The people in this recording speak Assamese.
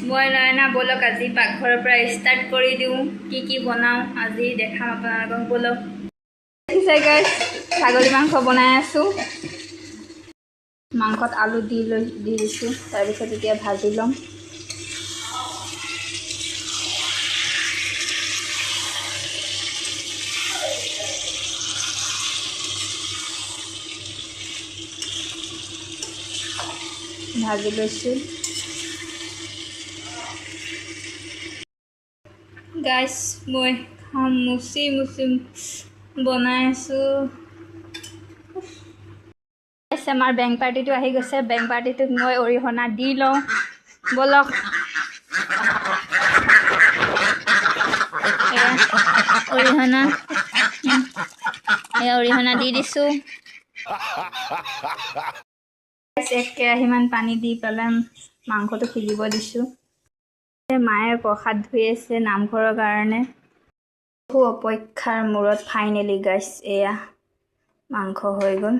মই নয়না বলক আজি পাকঘৰৰ পৰা ষ্টাৰ্ট কৰি দিওঁ কি বনাওঁ আজি দেখাম আপোনালোকক বলক দেখিছে গাইছ ছাগলী মাংস বনাই আছোঁ মাংসত আলু দি দিছোঁ তাৰপিছত এতিয়া ভাজি ল'ম ভাজি লৈছোঁ গাইছ মই খাম মুচি বনাই আছোঁ আমাৰ বেংক পাৰ্টিটো আহি গৈছে বেংক পাৰ্টিটোক মই অৰিহণা দি লওঁ বলক অৰিহণা অৰিহণা দি দিছোঁ এক কেৰাহীমান পানী দি পেলাই মাংসটো সিজিব দিছোঁ মায়ে প্ৰসাদ ধুই আছে নামঘৰৰ কাৰণে বহু অপেক্ষাৰ মূৰত ফাইনেলি গাইছ এয়া মাংস হৈ গ'ল